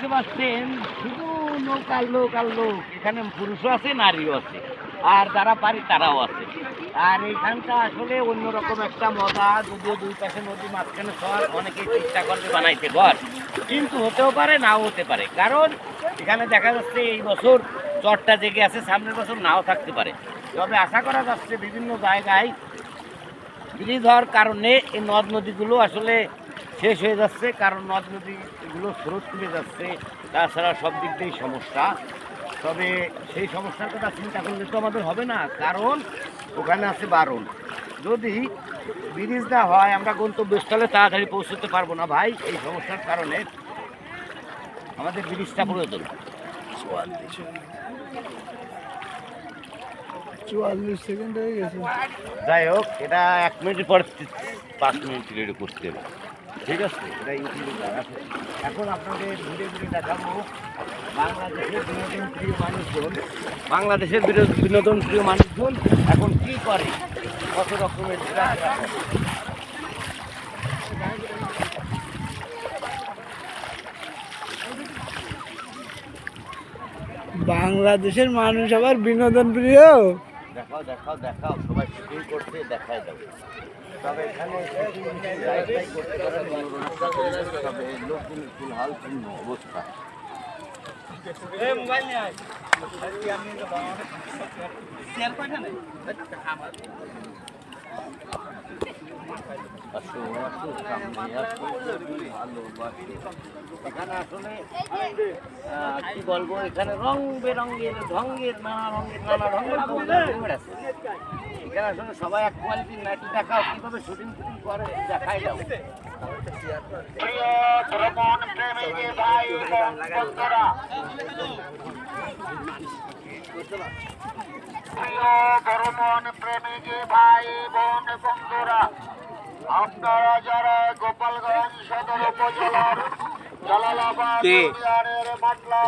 দেখতে পাচ্ছেন শুধু নৌকার লোক আর লোক, এখানে পুরুষও আছে নারীও আছে, আর যারা পারি তারাও আছে। আর এইখানটা আসলে অন্যরকম একটা মজা, যদিও দুই পাশে নদী মাঝখানে চর, অনেকেই চেষ্টা করবে বানাইতে ঘর, কিন্তু হতেও পারে নাও হতে পারে, কারণ এখানে দেখা যাচ্ছে এই বছর চরটা জেগে আছে, সামনের বছর নাও থাকতে পারে। তবে আশা করা যাচ্ছে বিভিন্ন জায়গায় ব্রিজ হওয়ার কারণে এই নদ নদীগুলো আসলে শেষ হয়ে যাচ্ছে, কারণ নদ নদীগুলো স্রোত কমে যাচ্ছে, তাছাড়া সব দিক দিয়েই সমস্যা। তবে সেই সমস্যার কথা চিন্তা করলে তো আমাদের হবে না, কারণ ওখানে আছে বারণ। যদি ব্রিজ না হয় আমরা গন্তব্যস্থলে তাড়াতাড়ি পৌঁছতে পারবো না ভাই, এই সমস্যার কারণে আমাদের ব্রিজটা প্রয়োজন। 44 সেকেন্ড হয়ে গেছে। যাই হোক, এটা 1 মিনিট পর 5 মিনিট রেডি করতে হবে, ঠিক আছে? এটা ইউটিউবে আছে। এখন আপনাদের ঘুরে ঘুরে দেখাবো বাংলাদেশের বিনোদন প্রিয় মানুষজন, বাংলাদেশের বিনোদন প্রিয় মানুষজন এখন কী করে, কত রকমের বাংলাদেশের মানুষ আবার বিনোদন প্রিয়। দেখাও দেখাও দেখাও, সবাই শুটিং করছে, দেখাই যাবে। তবে এখানে তবে লোকজন ফিলহাল পূর্ণ অবস্থা। এখানে আসলে কি বলবো, এখানে রং বেরঙের ঢঙ্গের নানা রঙের আছে। এখানে আসলে সবাই এক কোয়ালিটির নাইটি দেখাও, কিভাবে শুটিং ফুটিং করে দেখাই দাও। ভ্রমণ প্রেমী ভাই বোন বন্ধুরা, আপনারা যারা গোপালগঞ্জ সদর উপজেলার জালালাবাদ ইউনিয়নের মাটলা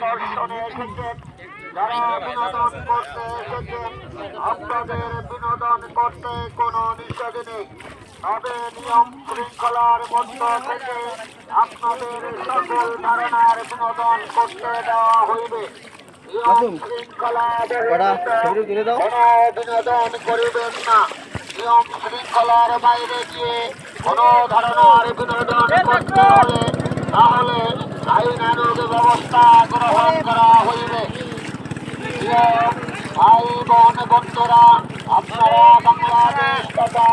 পরিদর্শনে এসেছেন, যারা বিনোদন করতে এসেছেন, আপনাদের বিনোদন করতে কোনো নিষেধ নেই। তবে নিয়ম শৃঙ্খলার মধ্য থেকে আপনাদের সকল ধারণার বিনোদন করতে দেওয়া হইবে। নিয়ম শৃঙ্খলা বিনোদন করিবেন না। নিয়ম শৃঙ্খলার বাইরে গিয়ে কোনো ধরনের বিনোদন করতে হলে তাহলে আইনানুগ ব্যবস্থা গ্রহণ করা হইবে। ভাই বোন বন্ধুরা, আপনারা বাংলাদেশ তথা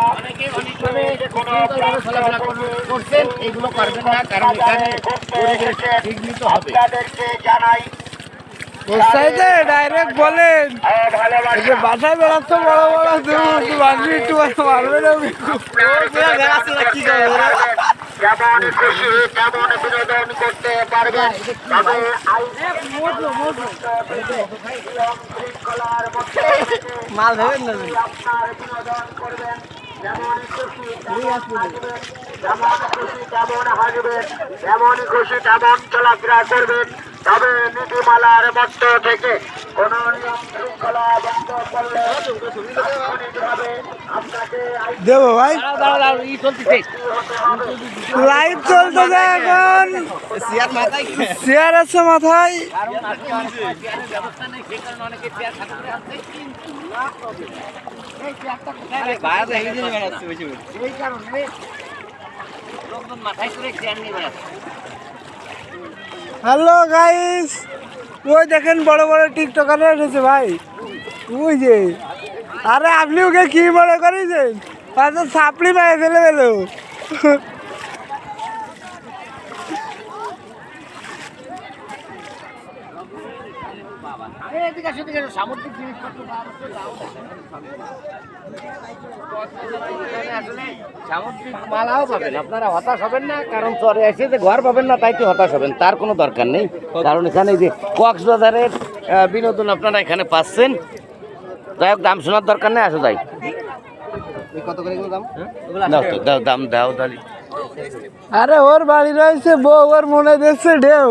করছেন এগুলো করবেন না, কারণ এখানে আপনাদেরকে জানাই ডাইরেক্ট বলেন বাসায় বেড়াচ্ছে বড় বড় মারবে একটু মারবে না। যেমন খুশি তেমন বিনোদন করতে পারবেন, তবে শৃঙ্খলার মধ্যে মাল ধরবেন না, আপনার বিনোদন করবেন। যেমন খুশি তেমন হাসবেন, যেমন খুশি তেমন চলাফেরা করবেন। তবে নীতিমালার মধ্য থেকে কোন নিয়ম শৃঙ্খলা বন্ধ করলে আপনাকে দেবো ভাই। লাইভ চলতেছে এখন, চেয়ার আছে মাথায়। হ্যালো গাইস, ওই দেখেন বড় বড় টিকটকার এসেছে ভাই, ওই যে। আরে আপনি ওকে কি মনে করেছেন, আচ্ছা সাপড়ি মেরে ফেলে ফেলো। সামুদ্রিক জিনিসপত্র সামুদ্রিক মালাও পাবেন, আপনারা হতাশ হবেন না, কারণ চরে এসে যে ঘর পাবেন না তাই তো হতাশ হবেন, তার কোনো দরকার নেই। কারণ এখানে যে কক্সবাজারের বিনোদন আপনারা এখানে পাচ্ছেন। যাই হোক, দাম শোনার দরকার নেই, আসো যাই। কত করে দাম দাও তো, দাও দাম দাও দালি। আরে ওর বাড়ি রয়েছে বউ, ওর মনে দেখছে ঢেউ।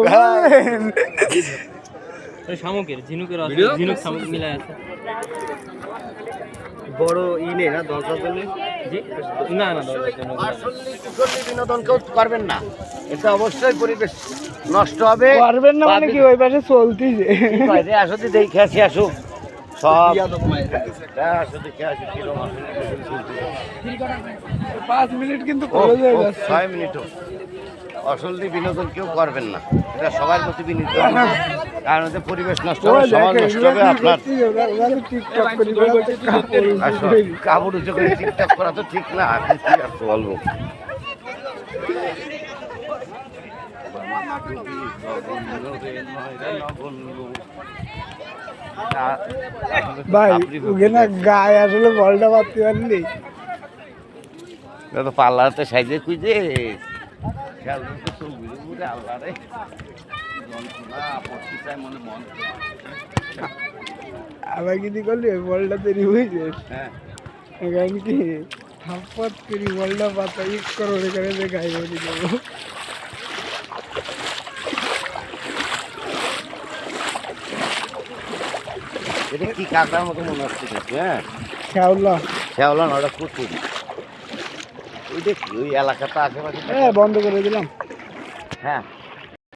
শামুকের ঝিনুকের ঝিনুক শামুক মিলাই আছে। বড় ই নেই না 10,000 না না আসলে কুশলী বিনোদন কেউ করবেন না, এটা অবশ্যই পরিবেশ নষ্ট হবে। পারবেন না মানে কি ওই পাশে চলতিছে বাইরে আসো তো দেখে আসি, আসো সব হ্যাঁ, আসো দেখে আসি কিরকম আসলে কুশলী চলতেছে। 5 মিনিট কিন্তু ও, করে যায় ও, যাচ্ছে 6 মিনিটও আসলে বিনোদন কেউ করবেন না, এটা সবার প্রতি বিনীত কারণ এতে পরিবেশ নষ্ট হবে, সমাজ নষ্ট হবে। আপনার টিকটক করি বেড়াচ্ছে, কাপড় আসো, কাপড় উঁচু করে টিকটক করা তো ঠিক না, আপনি কি আর বলবো। ভাই ওকে না গায়ে আসলে বলটা মারতে পারলি তো পার্লারতে সাইজে খুঁজে খেয়াল করতে চোখ ঘুরে ঘুরে আল্লাহ রে যন্ত্রণা পড়তে চায় মনে মন। আবার কি করলি ওই বলটা তৈরি হয়েছে হ্যাঁ এখানে কি থাপ্পত করি বলটা পাতা ইট করো এখানে যে গায়ে বলি দেবো এটা কি কাকড়ার মতো মনে হচ্ছে কিন্তু, হ্যাঁ শ্যাওলা শ্যাওলা না, ওটা কুতুব। ওই দেখি ওই এলাকাটা আশেপাশে হ্যাঁ বন্ধ করে দিলাম হ্যাঁ